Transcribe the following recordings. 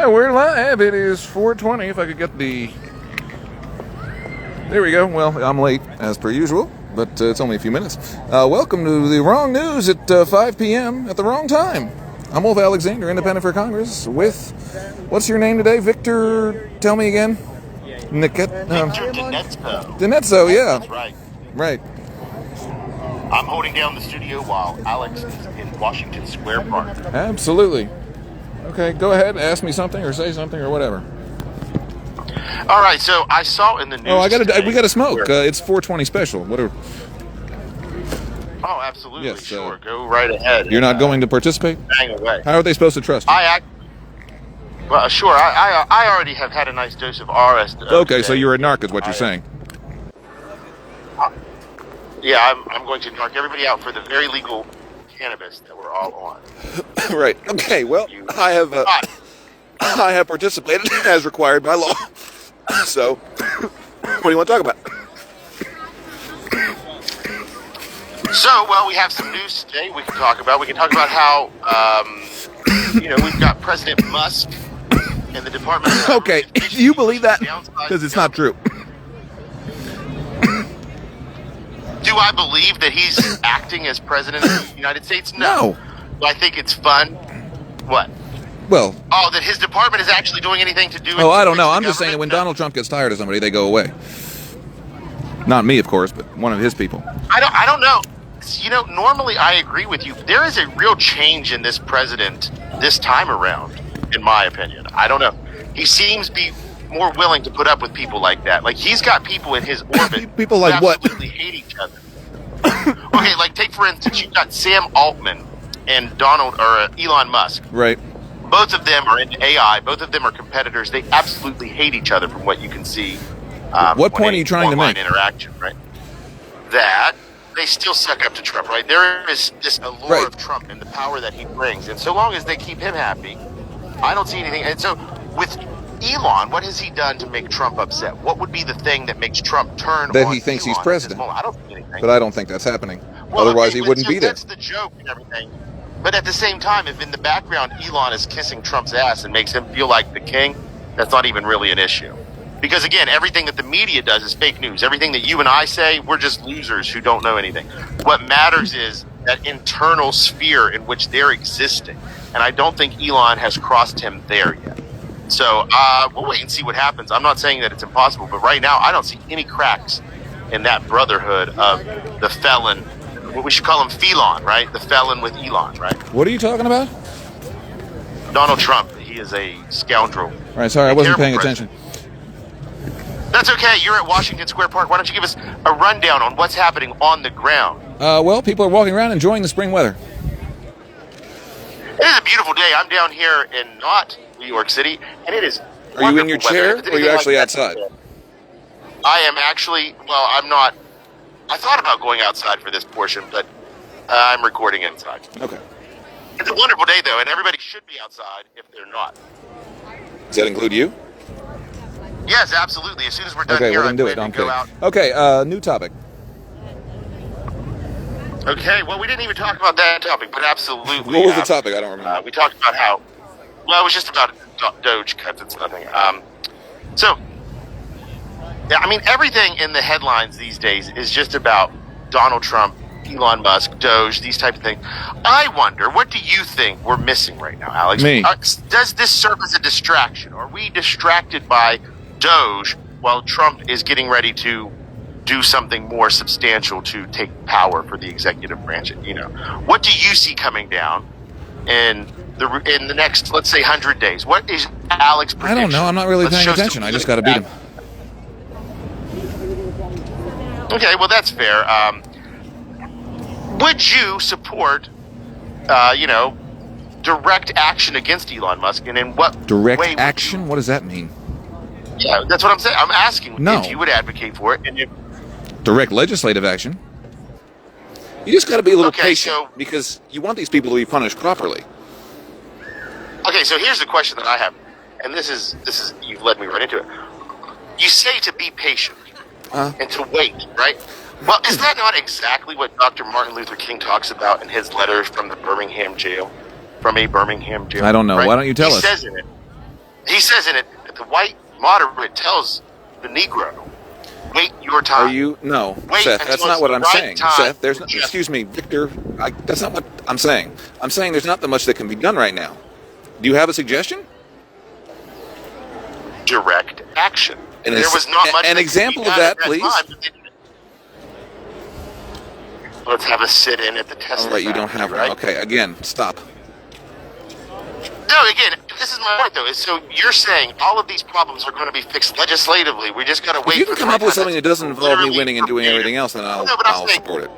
We're live. It is 4:20. If I could get the... There we go. Well, I'm late, as per usual, but it's only a few minutes. Welcome to the wrong news at 5 p.m. at the wrong time. I'm Wolf Alexander, Independent for Congress, with... What's your name today? Victor... Tell me again. Victor Dinetzo. Dinetzo, yeah. That's right. Right. I'm holding down the studio while Alex is in Washington Square Park. Absolutely. Okay, go ahead, ask me something or say something or whatever. All right, so I saw in the news. Oh, we got to smoke. Where, It's 420 special. What are? Oh, absolutely, Yes, sure. Go right ahead. You're not going to participate? Hang away. How are they supposed to trust you? Well, sure. I already have had a nice dose of RS. Okay, so you're a narc, is what you're saying. Yeah, I'm going to narc everybody out for the very legal cannabis that we're all on. Right. Okay. Well, I have participated as required by law. So, what do you want to talk about? So, well, we have some news today we can talk about. We can talk about how, we've got President Musk and the Department of... Okay, do you believe that? Because it's not true. Do I believe that he's acting as president of the United States? No. I think it's fun. What? Well... Oh, that his department is actually doing anything to do with... Oh, I don't know. I'm just saying that when Donald Trump gets tired of somebody, they go away. Not me, of course, but one of his people. I don't know. Normally I agree with you. There is a real change in this president this time around, in my opinion. I don't know. He seems to be more willing to put up with people like that. Like, he's got people in his orbit people like who what? absolutely hate each other. Okay, like, take for instance, you've got Sam Altman and Elon Musk. Right. Both of them are in AI. Both of them are competitors. They absolutely hate each other from what you can see. What point are you trying to make? Interaction, right? That they still suck up to Trump, right? There is this allure of Trump and the power that he brings. And so long as they keep him happy, I don't see anything. And so with Elon, what has he done to make Trump upset? What would be the thing that makes Trump turn that on he thinks Elon he's president? I don't see anything. But I don't think that's happening. Well, otherwise, he wouldn't be there. That's the joke and everything. But at the same time, if in the background Elon is kissing Trump's ass and makes him feel like the king, that's not even really an issue. Because again, everything that the media does is fake news. Everything that you and I say, we're just losers who don't know anything. What matters is that internal sphere in which they're existing. And I don't think Elon has crossed him there yet. So we'll wait and see what happens. I'm not saying that it's impossible, but right now I don't see any cracks in that brotherhood of the felon. We should call him Felon, right? The felon with Elon, right? What are you talking about? Donald Trump. He is a scoundrel. All right, sorry, I wasn't paying attention. That's okay. You're at Washington Square Park. Why don't you give us a rundown on what's happening on the ground? Well, people are walking around enjoying the spring weather. It is a beautiful day. I'm down here in not New York City, and it is wonderful. Are you in your chair, weather. or are you actually outside? I am actually, I'm not. I thought about going outside for this portion, but I'm recording inside. Okay. It's a wonderful day, though, and everybody should be outside if they're not. Does that include you? Yes, absolutely. As soon as we're done here, I'm going to go out. Okay, new topic. Okay, well, we didn't even talk about that topic, but absolutely. What was the topic? I don't remember. We talked about how, it was just about Doge cuts. It's nothing. Everything in the headlines these days is just about Donald Trump, Elon Musk, Doge, these types of things. I wonder, what do you think we're missing right now, Alex? Me. Does this serve as a distraction? Are we distracted by Doge while Trump is getting ready to do something more substantial to take power for the executive branch? What do you see coming down in the next, let's say, 100 days? What is Alex's prediction? I don't know. I'm not really paying attention. I just got to beat him. Okay, well, that's fair. Would you support, direct action against Elon Musk, and in what direct way action? What does that mean? Yeah, that's what I'm saying. I'm asking No. if you would advocate for it. And if direct legislative action. You just got to be a little patient, so, because you want these people to be punished properly. Okay, so here's the question that I have, and this is you've led me right into it. You say to be patient and to wait, right? Well, is that not exactly what Dr. Martin Luther King talks about in his letters from the Birmingham jail? From a Birmingham jail? I don't know. Right? Why don't you tell us? He says in it He says in it that the white moderate tells the Negro, wait your time. Are you? No, Wait Seth, that's until not it's what the I'm right saying. time. Seth, there's no, Yeah. excuse me, Victor, that's not what I'm saying. I'm saying there's not that much that can be done right now. Do you have a suggestion? Direct action. And There was not much. an that example could be of done that, at please. time. Let's have a sit-in at the Tesla All right, you don't factory, have one. right? Okay, again, stop. No, again, this is my point, though. Is so you're saying all of these problems are going to be fixed legislatively. We just got to wait. If you can for come the up right with time. something that That's doesn't involve me literally winning and doing verbatim. everything else, then No, but I'm I'll saying- support it.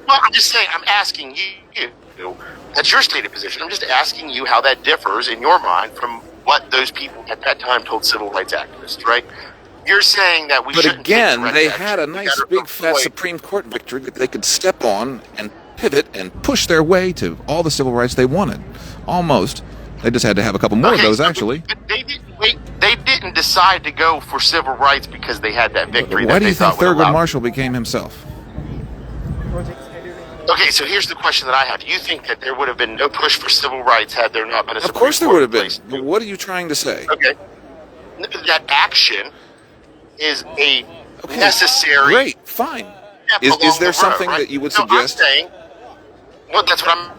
Well, I'm just saying, I'm asking you, that's your stated position. I'm just asking you how that differs in your mind from what those people at that time told civil rights activists, right? You're saying that we But shouldn't again, take direct they action. had a We nice gotta big fat avoid- Supreme Court victory that they could step on and pivot and push their way to all the civil rights they wanted. Almost. They just had to have a couple more of Okay, those, so- actually. But they didn't wait. They didn't decide to go for civil rights because they had that victory. Why that do they you think thought would Thurgood allow- Marshall became himself? Okay, so here's the question that I have. Do you think that there would have been no push for civil rights had there not been a Of Supreme course there Court would have in been. place? But what are you trying to say? Okay. That action is a necessary Great, fine. step Is along there the something road, right? that you would No, suggest? I'm saying, well, that's what I'm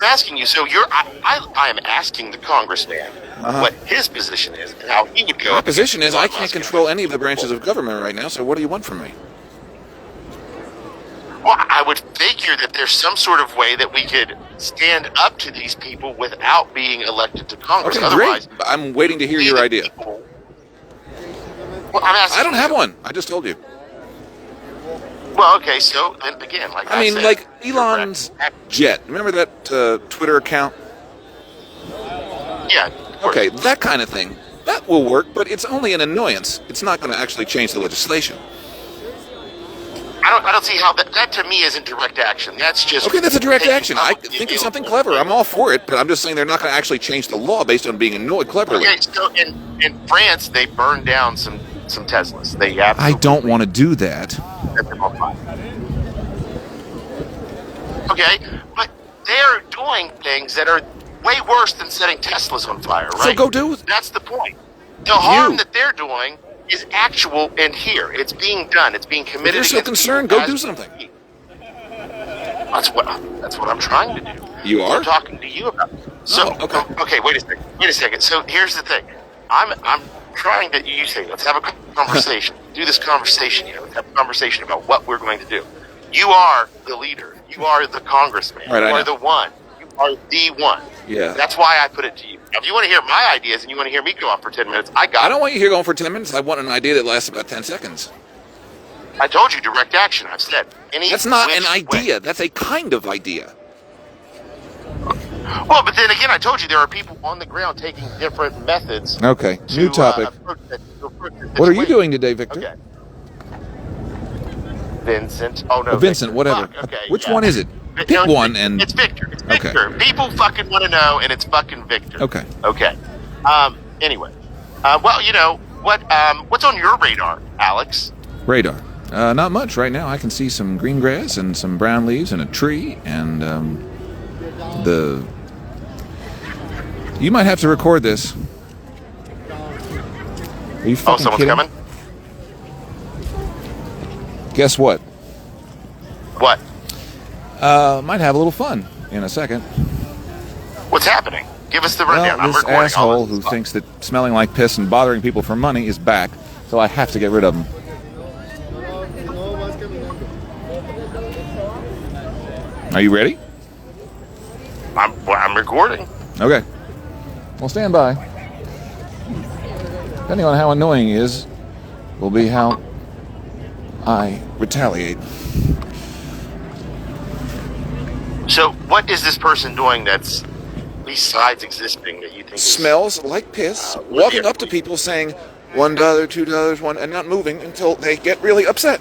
asking you. So I am asking the congressman what his position is and how he would go. My up position is against I Elon can't Musk. control any of the branches of government right now, so what do you want from me? Well, I would figure that there's some sort of way that we could stand up to these people without being elected to Congress. Okay, Otherwise, great. I'm waiting to hear we your the idea. people- Well, I'm asking I don't have you. one. I just told you. Well, okay, so and again, like I mean, said, like Elon's direct- jet. Remember that Twitter account? Yeah. of course. Okay, that kind of thing. That will work, but it's only an annoyance. It's not going to actually change the legislation. I don't see how that to me isn't direct action. That's just Okay, that's a direct taking action. I publicly think of something available- clever. I'm all for it, but I'm just saying they're not going to actually change the law based on being annoyed cleverly. Okay, so in France they burned down some Teslas. They I absolutely don't want to do that. set them on fire. Okay, but they're doing things that are way worse than setting Teslas on fire, right? So go do it. That's the point. The harm You. that they're doing is actual and here. It's being done. It's being committed. If you're so against concerned, people go as do we something. speak. That's what I'm trying to do. You That's are? what I'm talking to you about. So Oh, okay. okay, wait a second. Wait a second. So here's the thing. I'm trying to. You say let's have a conversation. Do this conversation. Let's have a conversation about what we're going to do. You are the leader. You are the congressman. Right, I you know. are the one. You are the one. Yeah. That's why I put it to you. Now, if you want to hear my ideas and you want to hear me go on for 10 minutes, I got I it. don't want you here going for 10 minutes. I want an idea that lasts about 10 seconds. I told you direct action. I've said any. That's not an which idea. way. That's a kind of idea. Well, but then again, I told you there are people on the ground taking different methods. Okay, to, new topic. approach this What are you situation. doing today, Victor? Okay. Vincent. Oh no. Vincent, Victor. whatever. Fuck, okay. Which yeah. one is it? Vi- Pick no, one and... It's Victor. It's Okay. Victor. People fucking want to know, and it's fucking Victor. Okay. Okay. Anyway. Well, you know what? What's on your radar, Alex? Radar. Not much right now. I can see some green grass and some brown leaves and a tree and the... You might have to record this. Are you fucking Oh, someone's kidding? coming. Guess what? What? Might have a little fun in a second. What's happening? Give us the rundown. Well, I'm this recording all asshole this who stuff. thinks that smelling like piss and bothering people for money is back, so I have to get rid of him. Are you ready? I'm recording. Okay. Well, stand by. Depending on how annoying he is, will be how I retaliate. So, what is this person doing that's besides existing that you think is Smells like piss, walking up to people saying $1, $2, $1, and not moving until they get really upset.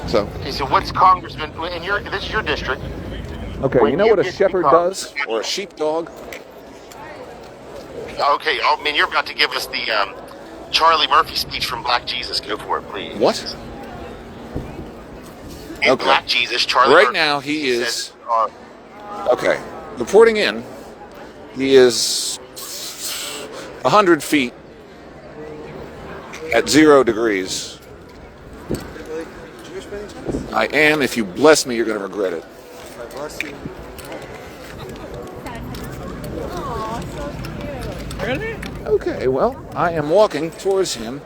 So, Okay, so what's Congressman? And this is your district. okay, When you know you what a get to shepherd Congress- does? Or a sheepdog? Okay, I mean you're about to give us the Charlie Murphy speech from Black Jesus. Go for it, please. What? In Okay. Black Jesus, Charlie. Right Murphy, now he is... says, Okay, reporting in He is 100 feet at 0 degrees. I am. If you bless me, you're going to regret it. I bless you. Really? Okay, well, I am walking towards him.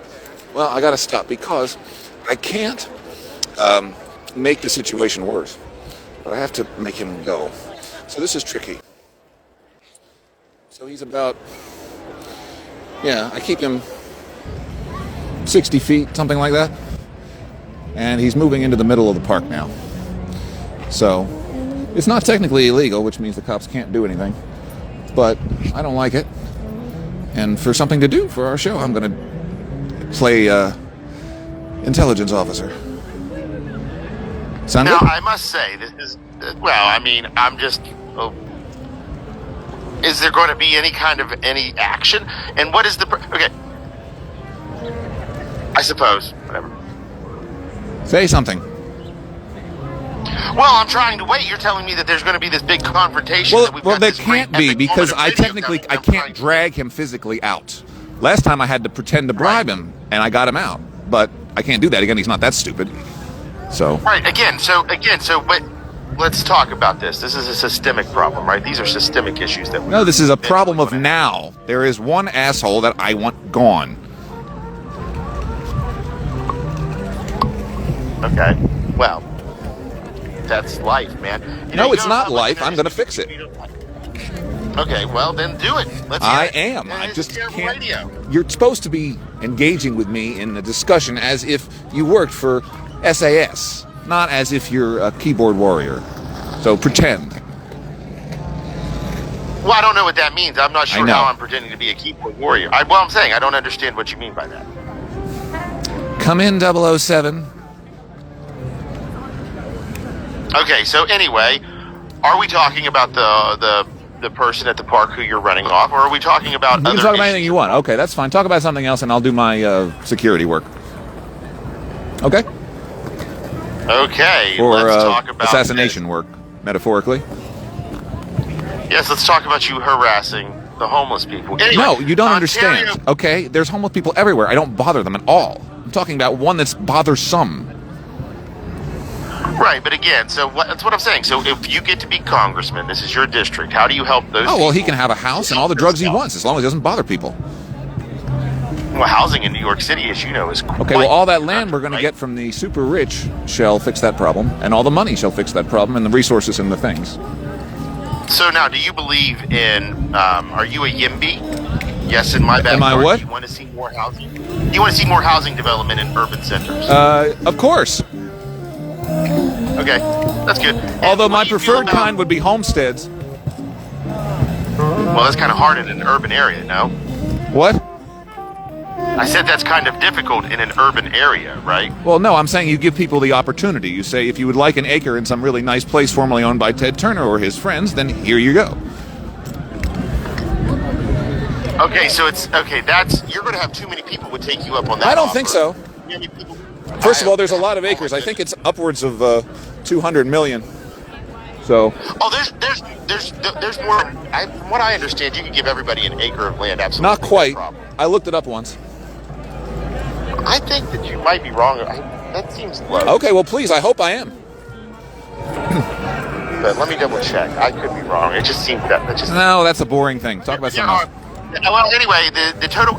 Well, I got to stop because I can't make the situation worse. But I have to make him go. So this is tricky. So he's about, I keep him 60 feet, something like that. And he's moving into the middle of the park now. So it's not technically illegal, which means the cops can't do anything. But I don't like it. And for something to do for our show, I'm going to play intelligence officer. Sound Now, good? I must say, this is, well, I mean, I'm just, is there going to be any kind of, any action? And what is the, okay, I suppose, whatever. Say something. Well, I'm trying to wait. You're telling me that there's going to be this big confrontation. Well, that we've well, got there this great can't be epic because moment I of video technically coming. I I'm trying can't to- drag him physically out. Last time I had to pretend to bribe him, and I got him out. But I can't do that again. He's not that stupid. So Right, but let's talk about this. This is a systemic problem, right? These are systemic issues that we no, this is a problem of now. There is one asshole that I want gone. Okay, well, that's life, man. You know, No, you it's go not to life. public I'm going to fix it. Okay, well then do it. Let's hear I it. am. Yeah, I it's just terrible can't. radio. You're supposed to be engaging with me in the discussion as if you worked for SAS, not as if you're a keyboard warrior. So pretend. Well, I don't know what that means. I'm not sure know. how I'm pretending to be a keyboard warrior. I'm saying I don't understand what you mean by that. Come in, 007. Okay, so anyway, are we talking about the person at the park who you're running off, or are we talking about You can other talk about issues? anything you want. Okay, that's fine. Talk about something else, and I'll do my security work. Okay? Okay, Or let's talk about assassination work, metaphorically. Yes, let's talk about you harassing the homeless people. Anyway, No, you don't Ontario- understand. Okay? There's homeless people everywhere. I don't bother them at all. I'm talking about one that's bothersome. Right, but again, that's what I'm saying. So if you get to be congressman, this is your district. How do you help those? Oh, well, he people? can have a house and all the drugs he wants as long as he doesn't bother people. Well, housing in New York City, as you know, is Okay, well, all that land we're going to get from the super rich shall fix that problem, and all the money shall fix that problem, and the resources and the things. So now, do you believe in? Are you a YIMBY? Yes, in my backyard. Am I what? Do you want to see more housing? Do you want to see more housing development in urban centers? Of course. Okay, that's good. And Although what my do you feel preferred about- kind would be homesteads. Well, that's kind of hard in an urban area, no? What? I said that's kind of difficult in an urban area, right? Well, no, I'm saying you give people the opportunity. You say, if you would like an acre in some really nice place formerly owned by Ted Turner or his friends, then here you go. Okay, so you're going to have too many people would take you up on that. I don't offer. think so. You know how many people- First of all, there's a lot of acres. I think it's upwards of 200 million. So, Oh, there's more. From what I understand, you can give everybody an acre of land. Absolutely, not no quite. problem. I looked it up once. I think that you might be wrong. That seems low. Okay, well, please, I hope I am. But let me double check. I could be wrong. It just seems that just. No, that's a boring thing. Talk about something else. Well, anyway, the total